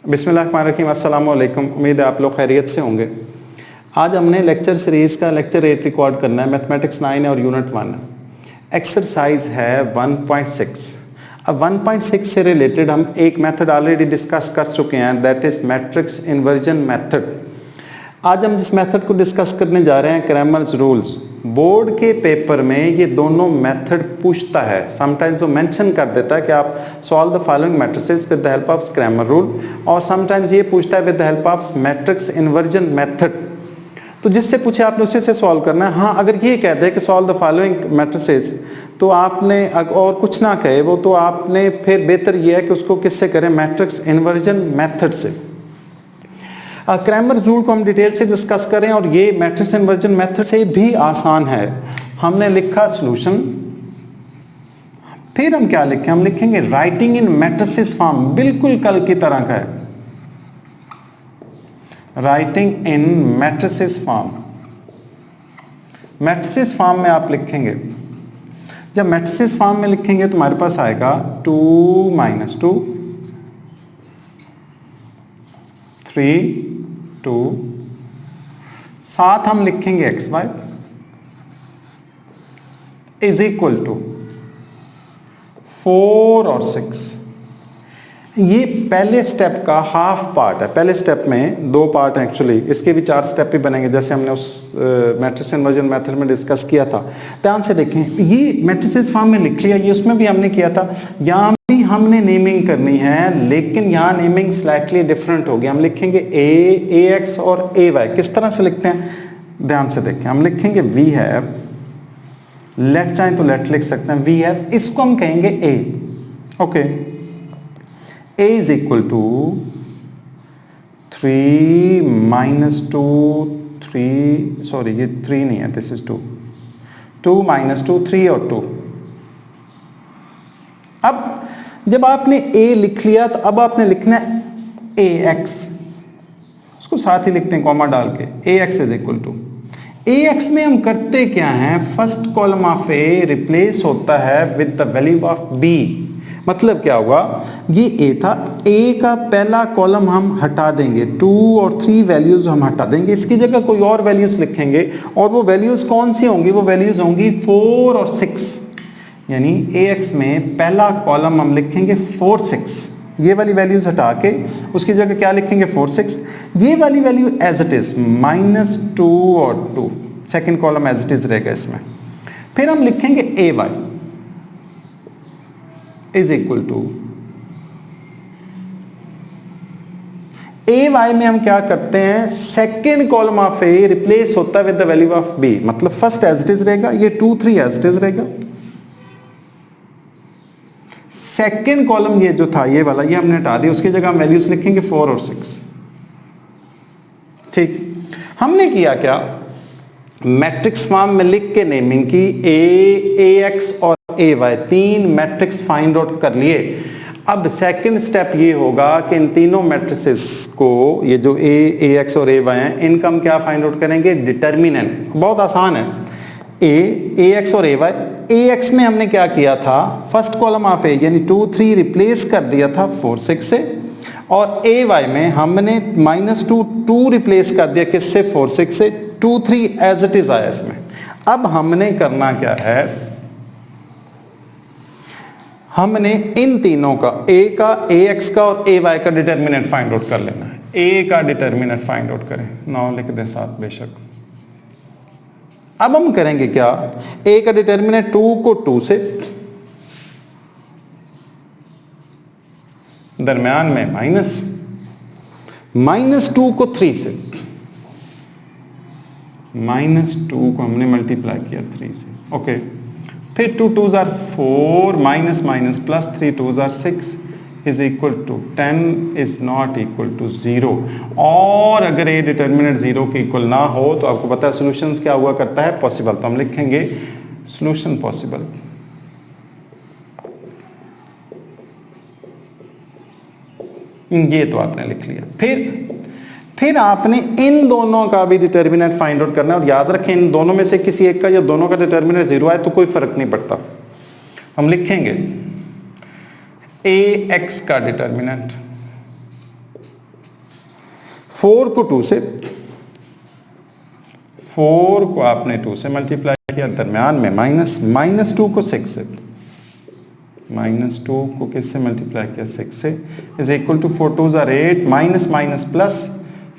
बिस्मिल्लाहिर्रहमानिर्रहीम, अस्सलाम वालेकुम। उम्मीद है आप लोग खैरियत से होंगे। आज हमने लेक्चर सीरीज़ का लेक्चर 8 रिकॉर्ड करना है। मैथमेटिक्स 9 है और यूनिट 1 एक्सरसाइज है 1.6। अब 1.6 से रिलेटेड हम एक मेथड ऑलरेडी डिस्कस कर चुके हैं, that is matrix inversion method. आज हम जिस मेथड को डिस्कस करने जा रहे हैं, क्रैमर्स रूल्स। बोर्ड के पेपर में ये दोनों मेथड पूछता है, समटाइम्स वो मेंशन कर देता है कि आप solve the following matrices with the help of Cramer rule, और समटाइम्स ये पूछता है with the help of matrix inversion method. तो जिससे पूछे आपने उसी से सॉल्व करना है। हाँ, अगर ये कहते हैं कि सॉल्व द फॉलोइंग मैट्रिसेस, तो आपने और कुछ ना कहे वो, तो आपने फिर बेहतर ये है कि उसको किससे करें, मैट्रिक्स इन्वर्जन मेथड से। क्रैमर रूल को हम डिटेल से डिस्कस करें, और ये मैट्रिक्स इन्वर्जन मेथड से भी आसान है। हमने लिखा सॉल्यूशन, फिर हम क्या लिखें, हम लिखेंगे राइटिंग इन मैट्रिसेस फॉर्म, बिल्कुल कल की तरह का है, writing in matrices form. Matrices form में आप लिखेंगे, जब मैट्रिसेस फॉर्म में लिखेंगे तो हमारे पास आएगा 2 - 2 3 2, साथ हम लिखेंगे xy इज इक्वल टू 4 और 6। ये पहले स्टेप का हाफ पार्ट है। पहले स्टेप में 2 पार्ट हैं एक्चुअली, इसके भी 4 स्टेप भी बनेंगे जैसे हमने उस मैट्रिक्स इन्वर्जन मेथड में डिस्कस किया था। ध्यान से देखें, ये मैट्रिसेस फॉर्म में लिख लिया, ये उसमें भी हमने किया था। यहाँ भी हमने नेमिंग करनी है, लेकिन यहाँ नेमिंग स्लाइटली डिफरेंट होगी। हम लिखेंगे ax और ay। किस तरह से लिखते हैं, ध्यान से देखें। हम लिखेंगे वी हैव, लेट चाहे तो लेट लिख सकते हैं, वी हैव, इसको हम कहेंगे a। Okay, a is equal to 3 - 2 3, sorry ये 3 नहीं है, दिस इज 2 - 2 3 और 2। अब जब आपने a लिख लिया तो अब आपने लिखना है ax, उसको साथ ही लिखते हैं कॉमा डाल के, ax is equal to, ax में हम करते क्या हैं, first column of a replace होता है with the value of b। मतलब क्या होगा, ये a था, a का पहला कॉलम हम हटा देंगे, 2 और 3 वैल्यूज हम हटा देंगे, इसकी जगह कोई और वैल्यूज लिखेंगे, और वो वैल्यूज कौन सी होंगी, वो वैल्यूज होंगी 4 और 6। यानी ax में पहला कॉलम हम लिखेंगे 4 6, ये वाली वैल्यूज हटा के उसकी जगह क्या लिखेंगे 4 6। ये वाली वैल्यू एज इट इज -2 और 2, second column as it is रहेगा इसमें। फिर हम लिखेंगे ay is equal to, ay में हम क्या करते हैं, second column of a replace होता है with the value of b। मतलब फर्स्ट एज इट इज रहेगा, ये 2 3 एज इट इज रहेगा, सेकेंड कॉलम ये जो था ये वाला, ये हमने हटा दिया, उसकी जगह हम वैल्यूज लिखेंगे 4 और 6। ठीक, हमने किया क्या, मैट्रिक्स फॉर्म में लिख के नेमिंग की, ax और ay, 3 मैट्रिक्स फाइंड आउट कर लिए। अब सेकंड स्टेप ये होगा कि इन तीनों मैट्रिसेस को, ये जो ax और ay हैं, इनका हम क्या फाइंड आउट करेंगे, डिटर्मिनेंट। बहुत आसान है, ax और ay। ax में हमने क्या किया था, फर्स्ट कॉलम ऑफ a यानी 2 3 रिप्लेस कर दिया था 4 6 से, और ay में हमने -2 2 रिप्लेस कर दिया किससे, 4 6 से, 2 3 एज इट इज आया इसमें। अब हमने करना क्या है, हमने इन तीनों का, a का, ax का और ay का डिटर्मिनेंट फाइंड आउट कर लेना है। a का डिटर्मिनेंट फाइंड आउट करें, 9 लिख दें साथ बेशक। अब हम करेंगे क्या, a का डिटर्मिनेंट 2 को 2 से, दरम्यान में -2 को 3 से, -2 को हमने मल्टीप्लाई किया 3 से। ओके, फिर 2 2s are 4, minus plus 3 2s are 6 is equal to 10 is not equal to 0। और अगर ये डिटर्मिनेंट 0 के इक्वल ना हो तो आपको पता है सॉल्यूशंस क्या हुआ करता है, पॉसिबल। तो हम लिखेंगे सॉल्यूशन पॉसिबल। ये तो आपने लिख लिया। फिर आपने इन दोनों का भी डिटर्मिनेंट फाइंड आउट करना है, और याद रखें इन दोनों में से किसी एक का या दोनों का डिटर्मिनेंट 0 आए तो कोई फर्क नहीं पड़ता। हम लिखेंगे ax का डिटर्मिनेंट 4 को 2 से, 4 को आपने 2 से मल्टीप्लाई किया, दरम्यान में -2 को 6 से, -2 को किससे मल्टीप्लाई किया, 6 से, is equal to 4 2s are 8 minus plus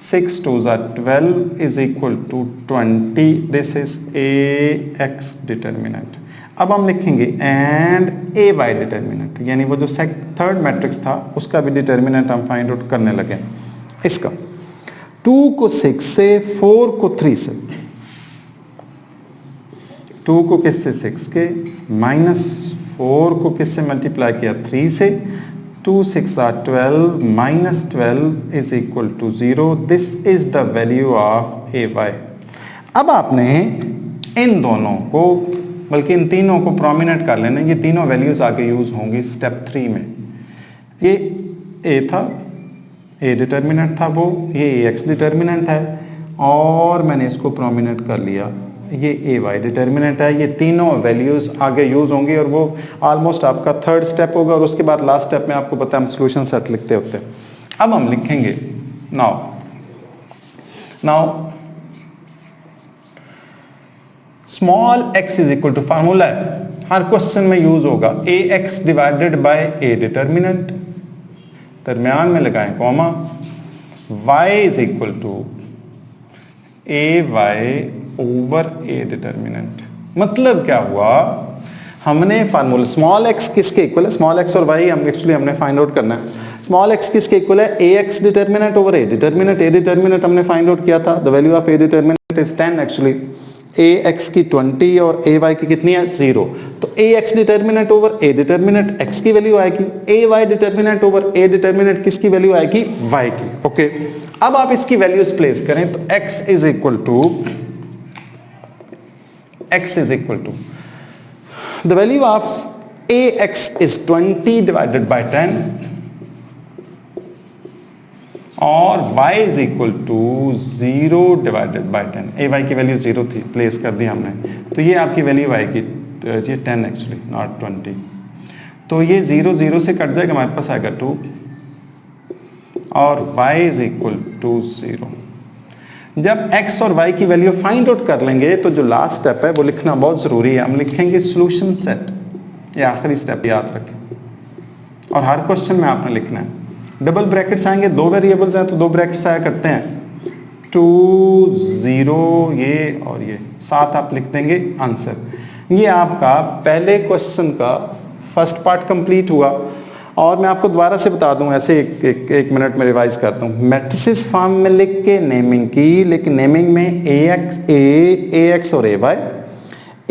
6 2s are 12 is equal to 20. This is ax determinant. अब हम लिखेंगे एंड ए वाई डिटर्मिनेंट, यानी वो जो थर्ड मैट्रिक्स था उसका भी डिटर्मिनेंट हम फाइंड आउट करने लगे. इसका 2 को 6 से, 4 को 3 से, 2 को किससे 6 के, -4 को किससे मल्टीप्लाई किया 3 से, 2 6 are 12 -12 is equal to 0. This is the value of A Y. अब आपने इन दोनों को, बल्कि इन तीनों को प्रोमिनेंट कर लेना. ये तीनों वैल्यूज आगे यूज होंगी स्टेप 3 में. ये ए था, ए डिटर्मिनेंट था वो, ये एक्स डिटर्मिनेंट है और मैंने इसको प्रोमिनेंट कर लिया, ये ए वाई डिटर्मिनेंट है. ये तीनों वैल्यूज आगे यूज होंगी और वो ऑलमोस्ट आपका थर्ड स्टेप होगा और उसके बाद लास्ट स्टेप में आपको पता है हम सोल्यूशन सेट लिखते होते हैं. अब हम लिखेंगे now small x is equal to, formula है हर क्वेश्चन में यूज होगा, a x divided by a determinant, दरम्यान में लगाएं comma, y is equal to a y over A determinant. मतलब क्या हुआ, हमने फार्मूला स्मॉल x किसके इक्वल है, स्मॉल x और y हमने फाइंड आउट करना है. स्मॉल x किसके इक्वल है, a x determinant over A determinant. A determinant हमने फाइंड आउट किया था, the value of A determinant is 10 actually. A x की 20 और ए वाई की कितनी है 0. तो a x determinant over A determinant x की वैल्यू आएगी, a y determinant over A determinant किसकी वैल्यू आएगी, वाई की. ओके, अब आप इसकी वैल्यूज प्लेस करें तो x is equal to the value of a x is 20 divided by 10 और y is equal to 0 divided by 10. A y की वैल्यू 0 थी, प्लेस कर दी हमने, तो ये आपकी वैल्यू आएगी, ये 10 एक्चुअली नॉट 20. तो ये 0 0 से कट जाएगा, हमारे पास आएगा 2 और y इज इक्वल टू 0. जब x और y की वैल्यू फाइंड आउट कर लेंगे तो जो लास्ट स्टेप है वो लिखना बहुत ज़रूरी है. हम लिखेंगे सोल्यूशन सेट, ये आखिरी स्टेप याद रखें और हर क्वेश्चन में आपने लिखना है. डबल ब्रैकेट्स आएंगे, 2 वेरिएबल्स हैं तो 2 ब्रैकेट्स आया करते हैं, 2 0 ये और ये, साथ आप लिख देंगे आंसर. ये आपका पहले क्वेश्चन का फर्स्ट पार्ट कंप्लीट हुआ. और मैं आपको दोबारा से बता दूं, ऐसे एक मिनट में रिवाइज करता हूँ. मैट्रिसेस फॉर्म में लिख के नेमिंग की, लेकिन नेमिंग में ए एक्स और a y,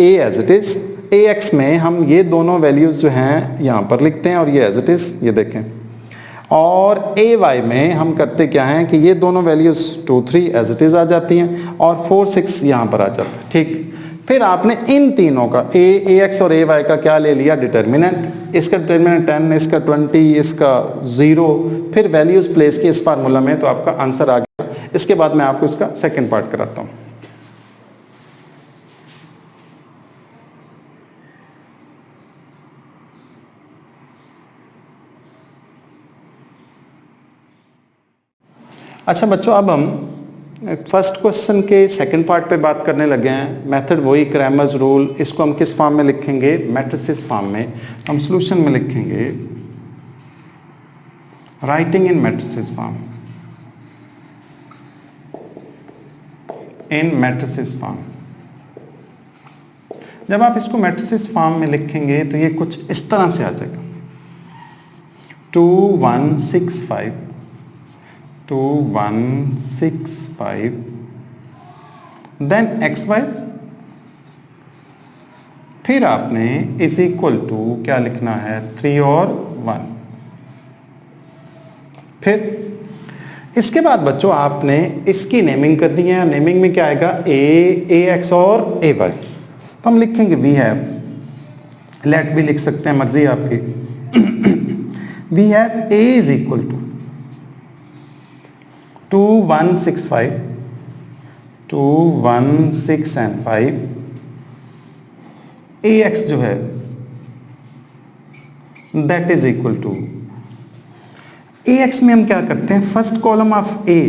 a as it is, a x में हम ये दोनों वैल्यूज जो हैं यहाँ पर लिखते हैं और ये एज इट इज, ये देखें. और ए वाई में हम करते क्या हैं कि ये दोनों वैल्यूज 2 3 एज इट इज आ जाती हैं और 4 6 यहाँ पर आ जाता है. ठीक, फिर आपने इन तीनों का ए एक्स और ए वाई का क्या ले लिया, डिटर्मिनेंट. इसका डिटर्मिनेंट 10, इसका 20, इसका 0, फिर वैल्यूज प्लेस की इस फार्मूला में, तो आपका आंसर आ गया. इसके बाद मैं आपको इसका सेकेंड पार्ट कराता हूँ. अच्छा बच्चों, अब हम फर्स्ट क्वेश्चन के सेकंड पार्ट पे बात करने लगे हैं. मेथड वही, क्रैमर्स रूल. इसको हम किस फॉर्म में लिखेंगे, मैट्रिसेस फॉर्म में. हम सॉल्यूशन में लिखेंगे writing in matrices form, in matrices form. जब आप इसको मैट्रिसेस फॉर्म में लिखेंगे तो ये कुछ इस तरह से आ जाएगा, 2 1 6 5 2 1 6 5 देन एक्स वाई, फिर आपने इज इक्वल टू क्या लिखना है, 3 और 1. फिर इसके बाद बच्चों आपने इसकी नेमिंग करनी है. नेमिंग में क्या आएगा, ए एक्स और ए वाई. तो हम लिखेंगे वी हैव, लेट भी लिख सकते हैं, मर्जी आपकी. We have A is equal to 2 1 6 5 2 1 6 and 5. A x जो है that is equal to AX में हम क्या करते हैं, फर्स्ट कॉलम ऑफ A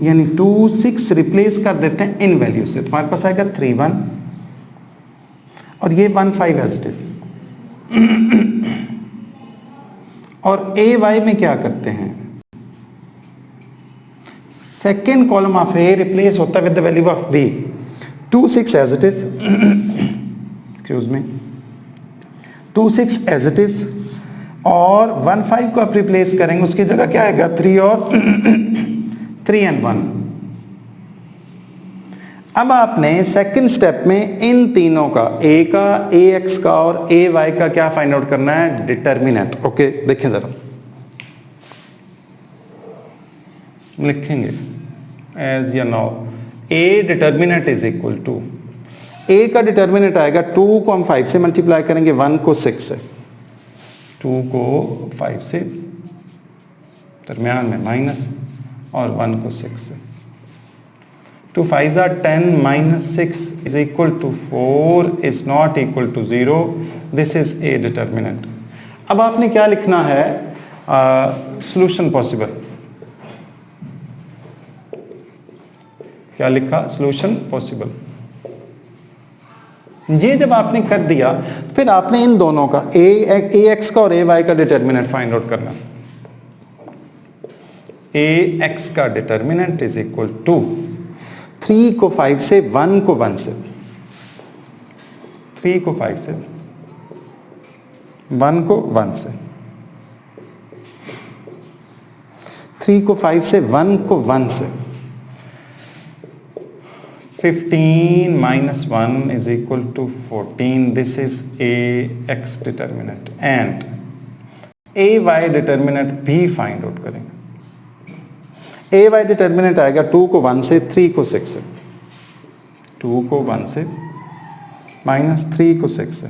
यानी 2 6 रिप्लेस कर देते हैं इन वैल्यू से, तुम्हारे पास आएगा 3 1 और ये 1 5 एज इट इज। और AY में क्या करते हैं, second column of A replace होता है with the value of B, 2 6 as it is, excuse me, 2 6 as it is, और 1 5 को आप रिप्लेस करेंगे, उसकी जगह क्या आएगा 3 और 3 एंड 1। अब आपने सेकंड स्टेप में इन तीनों का, A का, AX का और AY का क्या फाइंड आउट करना है, डिटर्मिनेंट। ओके देखें जरा, लिखेंगे एज या now, A determinant is equal to, A का डिटर्मिनेंट आएगा 2 को हम 5 से मल्टीप्लाई करेंगे, 1 को 6 से, 2 को 5 से, दरमियान में माइनस, और 1 को 6 से, 2 5 are 10 minus 6 is equal to 4 is not equal to 0, this is A determinant। अब आपने क्या लिखना है, सॉल्यूशन पॉसिबल, क्या लिखा, सॉल्यूशन पॉसिबल। ये जब आपने कर दिया फिर आपने इन दोनों का AX का और AY का डिटर्मिनेंट फाइंड आउट करना। AX का डिटर्मिनेंट इज इक्वल टू 3 को 5 से, 1 को 1 से, 3 को 5 से, 1 को 1 से, 3 को 5 से, 1 को 1 से, 15 minus 1 is equal to 14, this is AX determinant, and AY determinant भी फाइंड आउट करेंगे। AY डिटर्मिनेंट आएगा 2 को 1 से, 3 को 6 से, 2 को 1 से माइनस 3 को 6 से,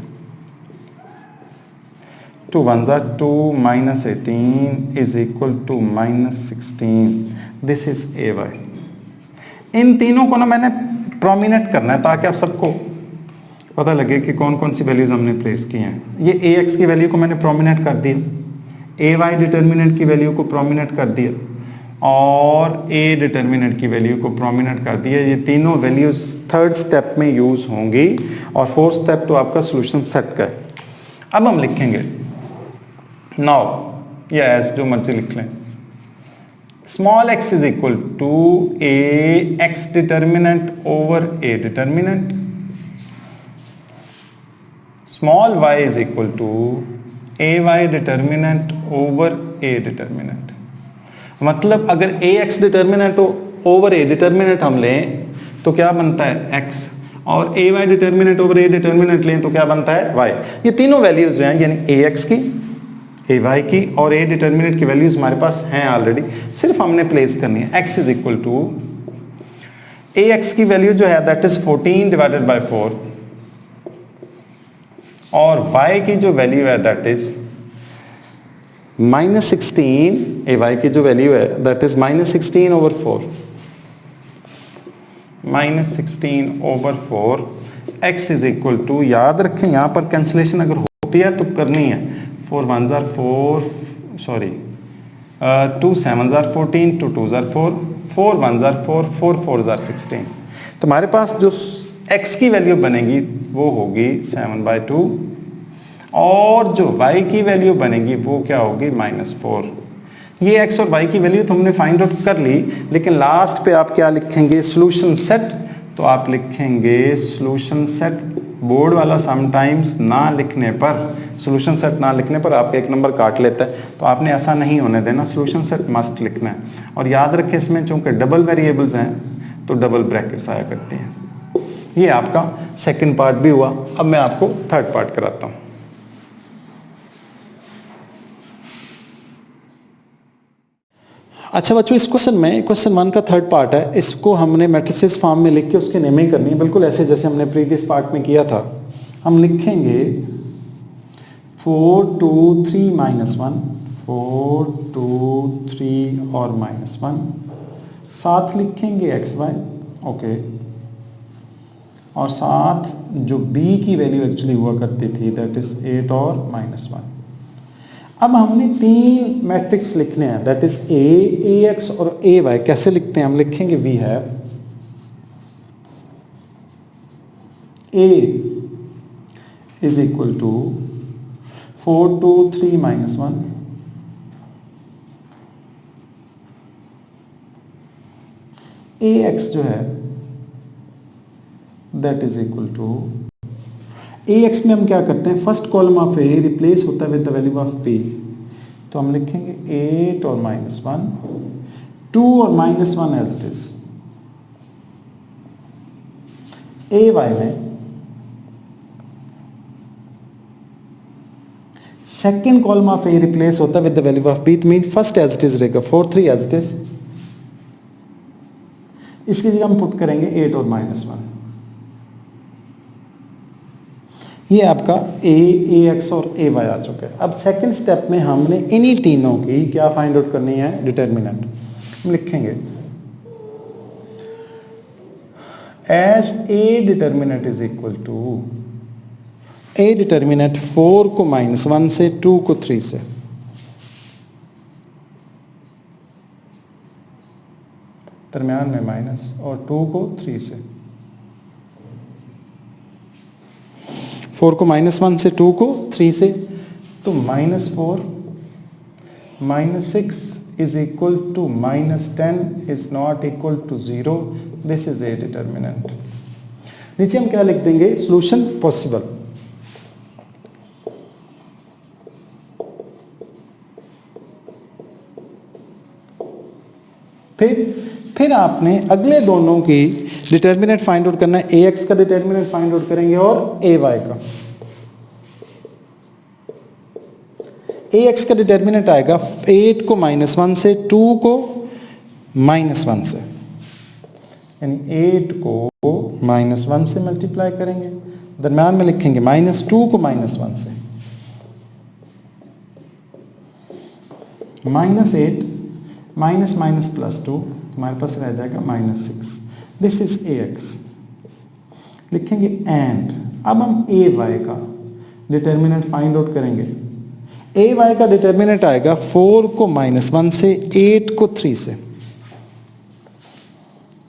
2 1 are 2 minus 18 is equal to minus 16, this is AY। इन तीनों को ना मैंने प्रोमिनेंट करना है ताकि आप सबको पता लगे कि कौन कौन सी वैल्यूज हमने प्लेस की हैं। ये AX की वैल्यू को मैंने प्रोमिनेंट कर दिया, AY डिटर्मिनेंट की वैल्यू को प्रोमिनेंट कर दिया, और A डिटर्मिनेंट की वैल्यू को प्रोमिनेंट कर दिया। ये तीनों वैल्यूज थर्ड स्टेप में यूज होंगी, और फोर्थ स्टेप तो आपका सॉल्यूशन सेट का है। अब हम लिखेंगे नाउ या एज जो मर्जी लिख लें, small x is equal to AX determinant over A determinant, small y is equal to AY determinant over A determinant. मतलब अगर AX determinant over A determinant हम लें तो क्या बनता है x, और AY determinant over A determinant लें तो क्या बनता है y। ये तीनों वैल्यूज हैं, यानी AX की, AY की और A डिटर्मिनेंट की वैल्यूज हमारे पास हैं ऑलरेडी, सिर्फ हमने प्लेस करनी है। x is equal to AX की वैल्यू जो है दैट इज 14 डिवाइडेड बाय 4, और y की जो वैल्यू है दैट इज -16, AY की जो वैल्यू है that is -16 over 4, -16 over 4, x is equal to, याद रखें यहाँ पर कैंसिलेशन अगर होती है तो करनी है, 4 1s are 4, sorry 2 7s are 14, 2 2s are 4, 4 1s are 4, 4 4s are 16। तो हमारे पास जो x की वैल्यू बनेगी वो होगी 7/2, और जो y की वैल्यू बनेगी वो क्या होगी -4। ये x और y की वैल्यू तो हमने फाइंड आउट कर ली, लेकिन लास्ट पे आप क्या लिखेंगे, सॉल्यूशन सेट। तो आप लिखेंगे सॉल्यूशन सेट, बोर्ड वाला समटाइम्स ना लिखने पर, सॉल्यूशन सेट ना लिखने पर आपका एक नंबर काट लेता है, तो आपने ऐसा नहीं होने देना, सॉल्यूशन सेट मस्ट लिखना है। और याद रखें इसमें चूंकि डबल वेरिएबल्स हैं तो डबल ब्रैकेट्स आया करते हैं। ये आपका सेकंड पार्ट भी हुआ। अब मैं आपको थर्ड पार्ट कराता हूँ। अच्छा बच्चों, इस क्वेश्चन में क्वेश्चन 1 का थर्ड पार्ट है, इसको हमने मैट्रिसेस फॉर्म में लिख के उसकी नेमिंग करनी है, बिल्कुल ऐसे जैसे हमने प्रीवियस पार्ट में किया था। हम लिखेंगे 4 2 3 -1, 4 2 3 और -1, साथ लिखेंगे xy, ओके, और साथ जो b की वैल्यू एक्चुअली हुआ करती थी दैट इज 8 और -1। अब हमने तीन मैट्रिक्स लिखने हैं, दैट इज ए एक्स और ए वाई। कैसे लिखते हैं? हम लिखेंगे we have A is equal to 4 2 3 -1, a x जो है that is equal to, A x में हम क्या करते हैं, first column of a replace होता है with the value of b, तो हम लिखेंगे 8 और -1, 2 और -1 as it is. A y में second column of a replace होता है with the value of b, it mean first as it is रहेगा 4 3 एज इट इज। इसकी जगह हम पुट करेंगे 8 और -1। ये आपका ए एक्स और ए वाई आ चुका है। अब सेकंड स्टेप में हमने इन्हीं तीनों की क्या फाइंड आउट करनी है, डिटर्मिनेंट। हम लिखेंगे as A determinant is equal to, A determinant 4 को -1 से, 2 को 3 से, दरम्यान में माइनस, और 2 को 3 से। 4 को -1 से, 2 को 3 से, तो -4 -6 is equal to -10 is not equal to 0. This is a determinant. नीचे हम क्या लिख देंगे, सॉल्यूशन पॉसिबल। फिर आपने अगले दोनों की डिटर्मिनेंट फाइंड आउट करना है। ए एक्स का डिटर्मिनेंट फाइंड आउट करेंगे और ए वाई का। ए एक्स का डिटर्मिनेंट आएगा 8 को -1 से, 2 को -1 से, यानी 8 को -1 से मल्टीप्लाई करेंगे, दरम्यान में लिखेंगे -2 को -1 से, -8 -+2, हमारे पास रह जाएगा -6। This is a x. लिखेंगे एंड, अब हम ए वाई का डिटर्मिनेंट फाइंड आउट करेंगे। ए वाई का डिटर्मिनेंट आएगा 4 को -1 से, 8 को 3 से,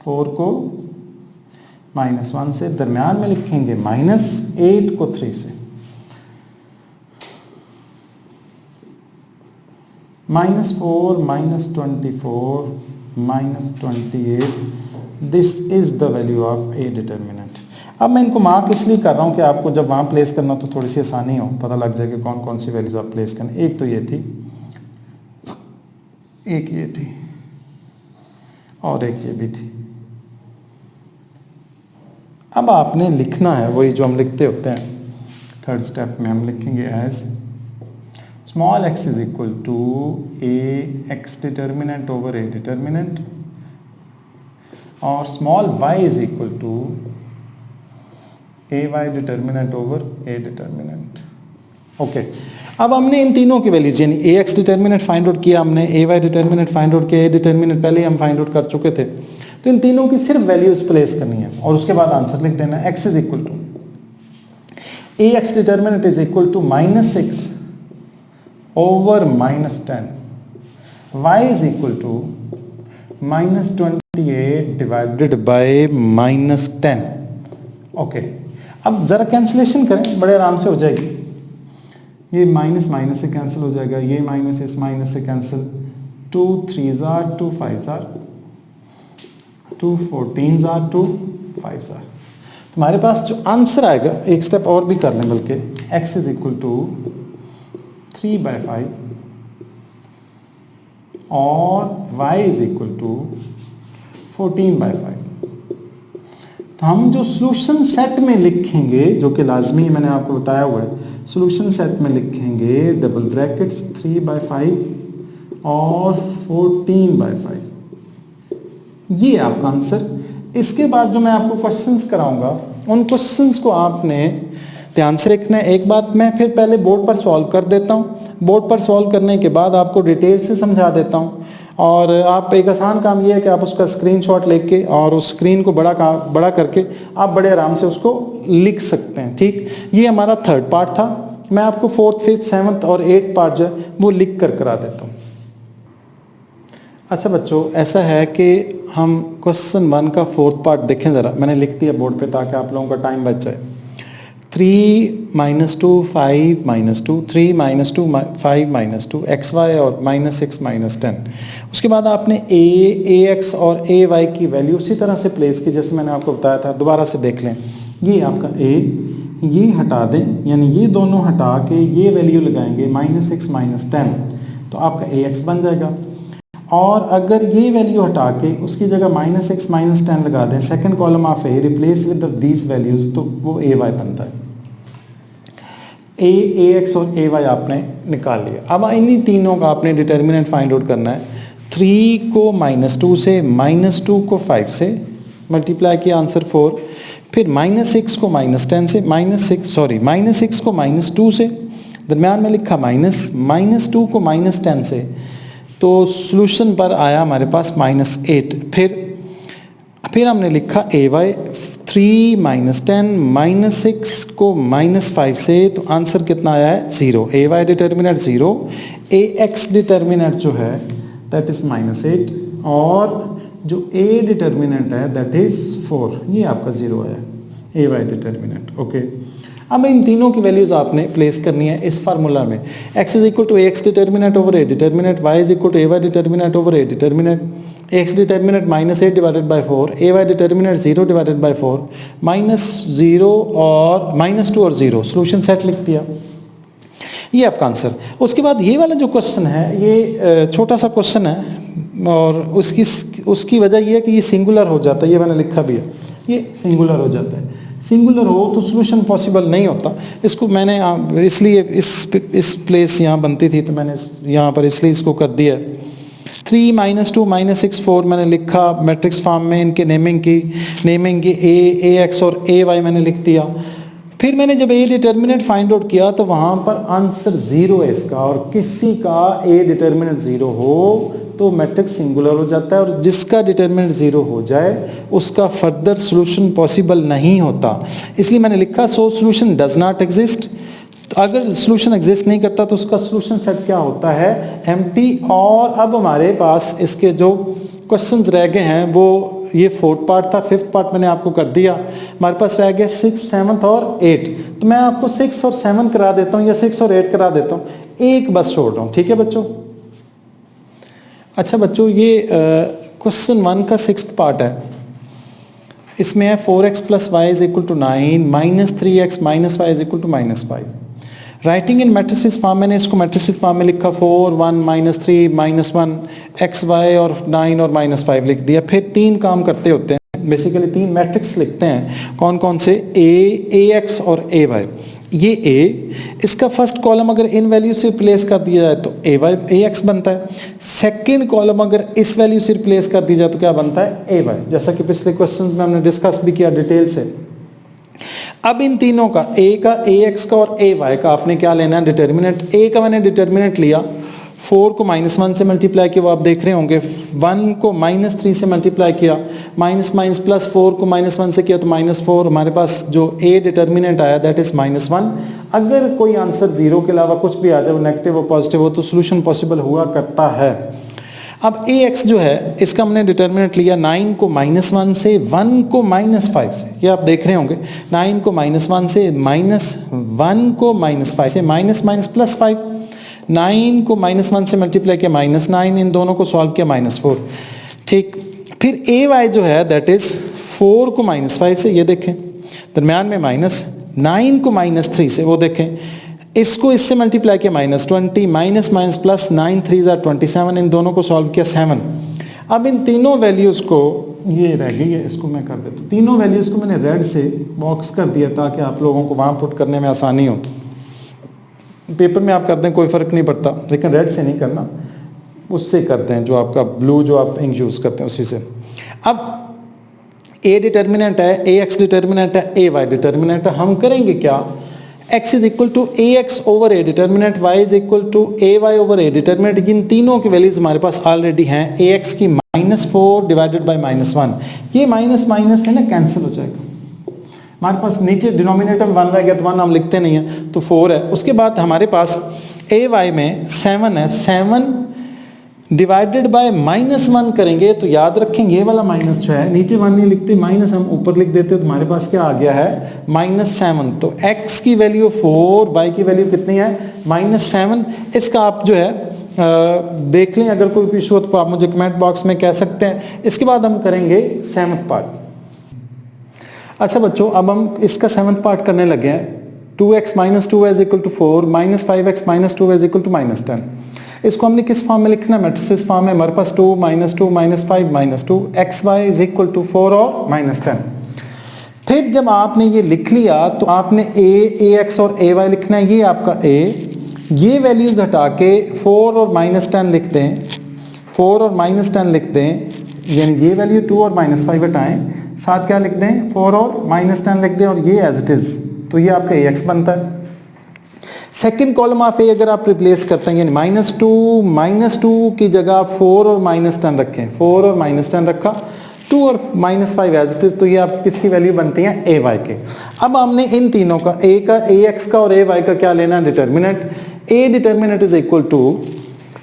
4 को -1 से, दरम्यान में लिखेंगे -8 को 3 से, -4 -24 -28। This is the value of A determinant. अब मैं इनको मार्क इसलिए कर रहा हूँ कि आपको जब वहाँ प्लेस करना तो थोड़ी सी आसानी हो, पता लग जाए कि कौन कौन सी वैल्यूज आप प्लेस करना। एक तो ये थी, एक ये थी, और एक ये भी थी। अब आपने लिखना है वही जो हम लिखते होते हैं। थर्ड स्टेप में हम लिखेंगे as small x is equal to A x determinant over A determinant, और small y is equal to a y determinant over A determinant. Okay, अब हमने इन तीनों की वैल्यूज, यानी a x determinant find out किया हमने, a y determinant find out किया, ए डिटर्मिनेंट पहले ही हम फाइंड आउट कर चुके थे, तो इन तीनों की सिर्फ वैल्यूज प्लेस करनी है और उसके बाद आंसर लिख देना। x is equal to A x determinant is equal to -6 over -10, y is equal to -28 divided by -10। Okay, अब ज़रा कैंसिलेशन करें, बड़े आराम से हो जाएगी। ये माइनस माइनस से कैंसिल हो जाएगा, ये माइनस इस माइनस से cancel, 2 3s are 2 5s are 2 14s are 2 5s are। तुम्हारे पास जो आंसर आएगा, एक स्टेप और भी कर लें बल्कि, x इज इक्वल टू 3/5 और y इज इक्वल टू 14/5। तो हम जो सॉल्यूशन सेट में लिखेंगे, जो कि लाजमी मैंने आपको बताया हुआ है, सॉल्यूशन सेट में लिखेंगे डबल ब्रैकेट्स 3/5 और 14/5। ये आपका आंसर। इसके बाद जो मैं आपको क्वेश्चंस कराऊंगा, उन क्वेश्चंस को आपने ध्यान से लिखना है। एक बात मैं फिर पहले बोर्ड पर सॉल्व कर देता हूँ, बोर्ड पर सॉल्व करने के बाद आपको डिटेल से समझा देता हूँ, और आप एक आसान काम ये है कि आप उसका स्क्रीनशॉट लेके और उस स्क्रीन को बड़ा करके आप बड़े आराम से उसको लिख सकते हैं। ठीक, ये हमारा थर्ड पार्ट था। मैं आपको 4th 5th 7th और 8th पार्ट जो है वो लिख कर करा देता हूँ। अच्छा बच्चों, ऐसा है कि हम क्वेश्चन 1 का 4th पार्ट देखें ज़रा, मैंने लिख दिया बोर्ड पे ताकि आप लोगों का टाइम बच जाए। 3 - 2 5 - 2 3 - 2 5 - 2 xy और -6 - 10। उसके बाद आपने ax और ay की वैल्यू उसी तरह से प्लेस की जैसे मैंने आपको बताया था। दोबारा से देख लें, ये आपका a, ये हटा दें, यानी ये दोनों हटा के ये वैल्यू लगाएंगे -6 - 10, तो आपका ax बन जाएगा। और अगर ये वैल्यू हटा के उसकी जगह -6 - 10 लगा दें, second column of a replace with these values, तो वो ay बनता है। ax और ay आपने निकाल लिया। अब इन्हीं तीनों का आपने डिटर्मिनेंट फाइंड आउट करना है। 3 को -2 से, -2 को 5 से मल्टीप्लाई किया, आंसर 4। फिर -6 को -10 से, -6 को -2 से, दरम्यान में लिखा -2 को -10 से, तो सॉल्यूशन पर आया हमारे पास -8। फिर हमने लिखा ay 3 - 10 -6 को -5 से, तो आंसर कितना आया है 0। ay डिटर्मिनेंट 0, ax डिटर्मिनेंट जो है दैट इज -8, और जो a डिटर्मिनेंट है दैट इज 4, ये आपका 0 है ay डिटर्मिनेंट। ओके, अब इन तीनों की वैल्यूज आपने प्लेस करनी है इस फार्मूला में। x is equal to ax determinant over a determinant, y is equal to ay determinant over a determinant, x determinant -8 divided by 4, ay determinant 0 divided by 4, -0 और -2 और 0, सॉल्यूशन सेट लिख दिया। ये आपका आंसर। उसके बाद ये वाला जो क्वेश्चन है, ये छोटा सा क्वेश्चन है और उसकी वजह ये है कि ये सिंगुलर हो जाता है, ये मैंने लिखा भी है, ये सिंगुलर हो जाता है। सिंगुलर हो तो सॉल्यूशन पॉसिबल नहीं होता। इसको मैंने इसलिए इस प्लेस यहाँ बनती थी तो मैंने यहाँ पर इसलिए इसको कर दिया। 3 - 2 -6 4 मैंने लिखा मैट्रिक्स फॉर्म में, इनके नेमिंग की ax और ay मैंने लिख दिया। फिर मैंने जब a डिटर्मिनेंट फाइंड आउट किया तो वहाँ पर आंसर 0 है इसका, और किसी का a डिटर्मिनेंट 0 हो तो मैट्रिक्स सिंगुलर हो जाता है, और जिसका डिटर्मिनेंट 0 हो जाए उसका फर्दर सॉल्यूशन पॉसिबल नहीं होता। इसलिए मैंने लिखा so solution does not exist. तो अगर सॉल्यूशन एग्जिस्ट नहीं करता तो उसका सॉल्यूशन सेट क्या होता है, एम्प्टी। और अब हमारे पास इसके जो क्वेश्चंस रह गए हैं वो ये 4th पार्ट था, 5th पार्ट मैंने आपको कर दिया। हमारे पास रह गया 6, 7 और 8। तो मैं आपको 6 और 7 करा देता हूँ या 6 और 8 करा देता हूँ, एक बस छोड़ रहा हूँ, ठीक है बच्चों। अच्छा बच्चों, ये क्वेश्चन 1 का 6th पार्ट है। इसमें है 4x + y = 9 -3x - y = -5। Writing in matrices form, मैंने इसको मैट्रिसेस फॉर्म में लिखा 4 1 -3 -1 x y और 9 और -5 लिख दिया। फिर 3 काम करते होते हैं, बेसिकली 3 मैट्रिक्स लिखते हैं। कौन कौन से, ax और ay। ये a, इसका फर्स्ट कॉलम अगर इन वैल्यू से रिप्लेस कर दिया जाए तो ax बनता है। सेकंड कॉलम अगर इस वैल्यू से रिप्लेस कर दिया जाए तो क्या बनता है ay, जैसा कि पिछले क्वेश्चंस में हमने डिस्कस भी किया डिटेल से। अब इन तीनों का, a का, ax का और ay का आपने क्या लेना है, डिटर्मिनेंट। a का मैंने डिटर्मिनेंट लिया, 4 को -1 से मल्टीप्लाई किया, वो आप देख रहे होंगे। 1 को -3 से मल्टीप्लाई किया, +4 को -1 से किया तो -4। हमारे पास जो a डिटर्मिनेंट आया दैट इज -1। अगर कोई आंसर 0 के अलावा कुछ भी आ जाए, नेगेटिव और पॉजिटिव हो, तो सोल्यूशन पॉसिबल हुआ करता है। अब ax जो है इसका हमने डिटर्मिनेंट लिया 9 को -1 से, 1 को -5 से, ये आप देख रहे होंगे। 9 को -1 से, -1 को -5 से, +5। 9 को -1 से मल्टीप्लाई किया -9, इन दोनों को सॉल्व किया -4। ठीक, फिर ay जो है दैट इज 4 को -5 से, ये देखें, दरम्यान में -9 को -3 से, वो देखें। इसको इससे मल्टीप्लाई किया -20, -+9 3 are 27, इन दोनों को सॉल्व किया 7। अब इन तीनों वैल्यूज़ को, ये रह गई है, इसको मैं कर देता हूँ। तीनों वैल्यूज़ को मैंने रेड से बॉक्स कर दिया ताकि आप लोगों को वहाँ पुट करने में आसानी हो। पेपर में आप कर दें कोई फ़र्क नहीं पड़ता, लेकिन रेड से नहीं करना, उससे करते हैं जो आपका ब्लू जो आप इंक यूज़ करते हैं उसी से। अब a डिटर्मिनेंट है, ax डिटर्मिनेंट है, ay डिटर्मिनेंट है। हम करेंगे क्या, x is equal to ax over a determinant, y is equal to ay over a determinant. इन तीनों की वैल्यूज हमारे पास ऑलरेडी हैं। ax की -4 डिवाइडेड बाय -1, ये माइनस माइनस है ना, कैंसिल हो जाएगा। हमारे पास नीचे डिनोमिनेटर 1 रह गया तो 1 हम लिखते नहीं है तो 4 है। उसके बाद हमारे पास ए वाई में 7 है, 7 डिवाइडेड बाय -1 करेंगे तो याद रखेंगे ये वाला माइनस जो है नीचे 1 नहीं लिखते, माइनस हम ऊपर लिख देते, तो हमारे पास क्या आ गया है -7। तो x की वैल्यू 4, y की वैल्यू कितनी है -7। इसका आप जो है देख लें, अगर कोई इशू हो तो आप मुझे कमेंट बॉक्स में कह सकते हैं। इसके बाद हम करेंगे 7th पार्ट। अच्छा बच्चों, अब हम इसका 7th पार्ट करने लगे हैं। 2x - 2y = 4 -5x - 2y = -10। इसको हमने किस फॉर्म में लिखना है, मैट्रिसेस फॉर्म में। हमारे पास 2 - 2 -5 -2 xy = 4 और -10। फिर जब आपने ये लिख लिया तो आपने ax और ay लिखना है। ये आपका a, ये वैल्यूज हटा के 4 और -10 लिखते हैं, 4 और -10 लिखते हैं, यानी ये वैल्यू 2 और -5 हटाएं, साथ क्या लिख दें 4 और -10 लिख दें और ये एज इट इज, तो ये आपका ax बनता है। सेकंड कॉलम ऑफ ए अगर आप रिप्लेस करते हैं, यानी -2 की जगह 4 और -10 रखें, 4 और -10 रखा, 2 और -5 एज इट इज, तो ये आप किसकी वैल्यू बनती है ए वाई के। अब हमने इन तीनों का ए का, ए एक्स का और ए वाई का क्या लेना है, determinant. A determinant is equal to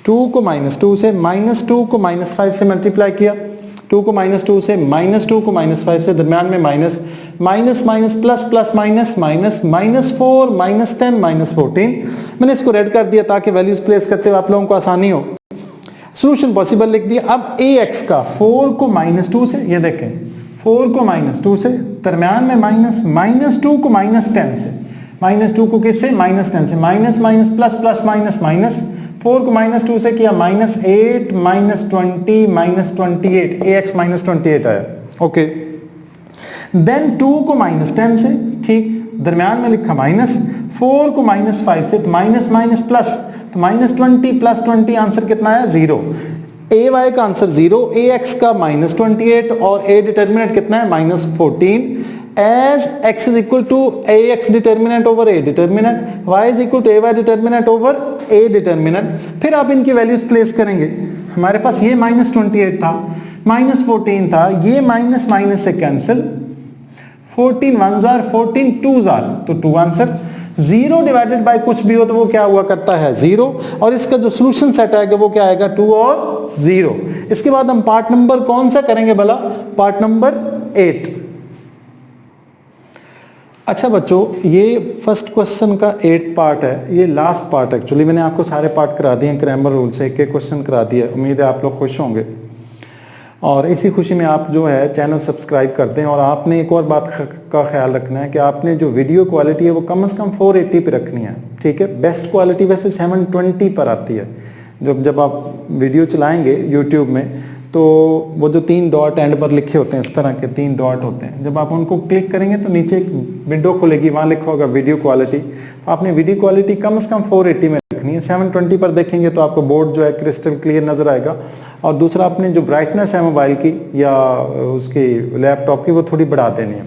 2 को -2 से, -2 को -5 से मल्टीप्लाई किया, 2 को -2 से, -2 को -5 से, दरम्यान में minus, minus minus plus plus minus minus, -4 -10 -14। मैंने इसको रेड कर दिया ताकि वैल्यूज प्लेस करते हुए आप लोगों को आसानी हो। सोल्यूशन पॉसिबल लिख दिया। अब ए एक्स का 4 को -2 से, ये देखें 4 को -2 से, दरम्यान में माइनस, -2 को -10 से, -2 को किससे, -10 से, minus minus plus plus minus minus, 4 को -2 से किया, -8 -20 -28, ax -28 आया। ओके, देन 2 को -10 से, ठीक, दरम्यान में लिखा माइनस, 4 को -5 से, माइनस माइनस प्लस, तो -20 + 20 आंसर कितना आया 0। ए वाई का आंसर 0, ए एक्स का -28 और ए डिटर्मिनेंट कितना है -14। as x is equal to ax determinant over a determinant, y is equal to ay determinant over a determinant। फिर आप इनकी वैल्यूज प्लेस करेंगे। हमारे पास ये -28 था, -14 था, ये माइनस माइनस से cancel, 14 1s are 14 2s are, तो 2 आंसर। 0 डिवाइडेड बाय कुछ भी हो तो वो क्या हुआ करता है 0, और इसका जो सोल्यूशन सेट आएगा वो क्या आएगा 2 और 0। इसके बाद हम पार्ट नंबर कौन सा करेंगे भला, पार्ट नंबर 8। अच्छा बच्चों, ये फर्स्ट क्वेश्चन का 8th पार्ट है, ये लास्ट पार्ट एक्चुअली। मैंने आपको सारे पार्ट करा दिए हैं ग्रामर रूल से, एक एक क्वेश्चन करा दिया। उम्मीद है आप लोग खुश होंगे और इसी खुशी में आप जो है चैनल सब्सक्राइब कर दें। और आपने एक और बात का ख्याल रखना है कि आपने जो वीडियो क्वालिटी है वो कम से कम 480 पे रखनी है, ठीक है। बेस्ट क्वालिटी वैसे 720 पर आती है। जब आप वीडियो चलाएंगे यूट्यूब में तो वो जो 3 डॉट एंड पर लिखे होते हैं, इस तरह के 3 डॉट होते हैं, जब आप उनको क्लिक करेंगे तो नीचे एक विंडो खुलेगी, वहाँ लिखा होगा वीडियो क्वालिटी। तो आपने वीडियो क्वालिटी कम से कम 480 में रखनी है। 720 पर देखेंगे तो आपको बोर्ड जो है क्रिस्टल क्लियर नज़र आएगा। और दूसरा, आपने जो ब्राइटनेस है मोबाइल की या उसकी लैपटॉप की वो थोड़ी बढ़ा देनी है।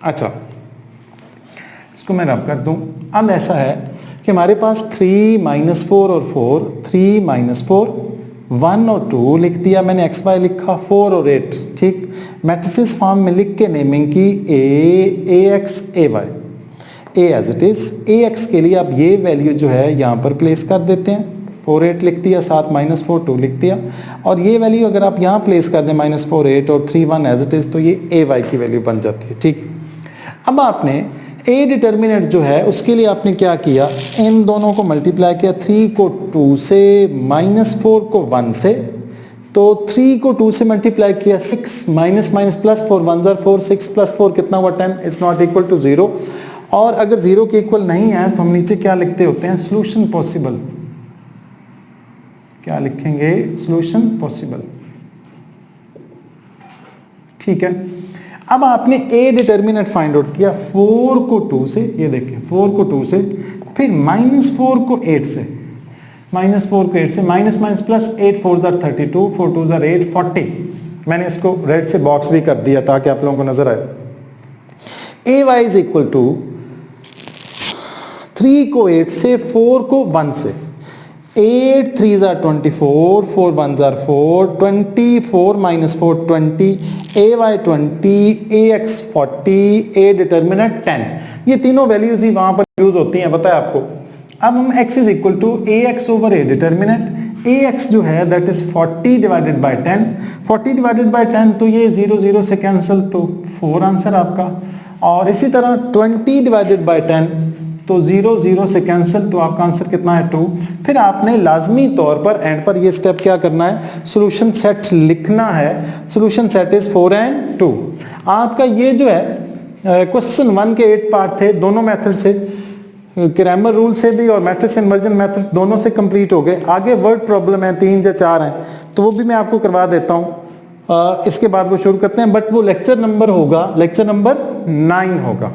अच्छा, इसको मैं रब कर दूँ। अब ऐसा है कि हमारे पास 3 -4 और 4, 3 -4, 1 और 2 लिख दिया मैंने, एक्स वाई लिखा, 4 और 8, ठीक। मैट्रिसेस फॉर्म में लिख के नेमिंग की a x a y, a as it is. A x के लिए आप ये वैल्यू जो है यहाँ पर प्लेस कर देते हैं, 4 8 लिख दिया, साथ -4 2 लिख दिया, और ये वैल्यू अगर आप यहाँ प्लेस कर दें -4 8 और 3 1 एज इट इज, तो ये ए वाई की वैल्यू बन जाती है, ठीक। अब आपने ए डिटर्मिनेंट जो है उसके लिए आपने क्या किया, इन दोनों को मल्टीप्लाई किया, 3 को 2 से, -4 को 1 से, तो 3 को 2 से मल्टीप्लाई किया, 6 minus minus plus 4 1s are 4, 6 + 4 कितना हुआ 10, इज नॉट इक्वल टू 0। और अगर 0 के इक्वल नहीं है तो हम नीचे क्या लिखते होते हैं, सोल्यूशन पॉसिबल। क्या लिखेंगे, सोल्यूशन पॉसिबल, ठीक है। अब आपने ए डिटर्मिनेंट फाइंड आउट किया, 4 को 2 से, ये देखिए 4 को 2 से, फिर -4 को 8 से, -4 को 8 से, minus minus plus 8 4s are 32, 4 2s are 8 40। मैंने इसको रेड से बॉक्स भी कर दिया ताकि आप लोगों को नजर आए। ए वाई इज इक्वल टू 3 को 8 से, 4 को 1 से, 8 3s are 24, 4 1s are 4, 24 minus 4 20, ay 20, ax 40, a determinant 10। ये तीनों वैल्यूज ही वहां पर यूज होती हैं, पता है आपको। अब हम x is equal to A X over A determinant, A x जो है that is 40 divided by 10, 40 divided by 10 तो ये 0 0 से कैंसिल, तो 4 आंसर आपका। और इसी तरह 20 डिवाइडेड बाय 10 तो 0 0 से कैंसिल, तो आपका आंसर कितना है 2। फिर आपने लाजमी तौर पर एंड पर ये स्टेप क्या करना है, सोल्यूशन सेट लिखना है। Solution set is 4 and 2। आपका ये जो है क्वेश्चन 1 के 8 पार्ट थे, दोनों मेथड से, क्रैमर रूल से भी और मैट्रिक्स इन्वर्जन मेथड दोनों से कंप्लीट हो गए। आगे वर्ड प्रॉब्लम है 3 या 4 हैं, तो वो भी मैं आपको करवा देता हूँ। इसके बाद वो शुरू करते हैं, बट वो लेक्चर नंबर होगा, लेक्चर नंबर 9 होगा।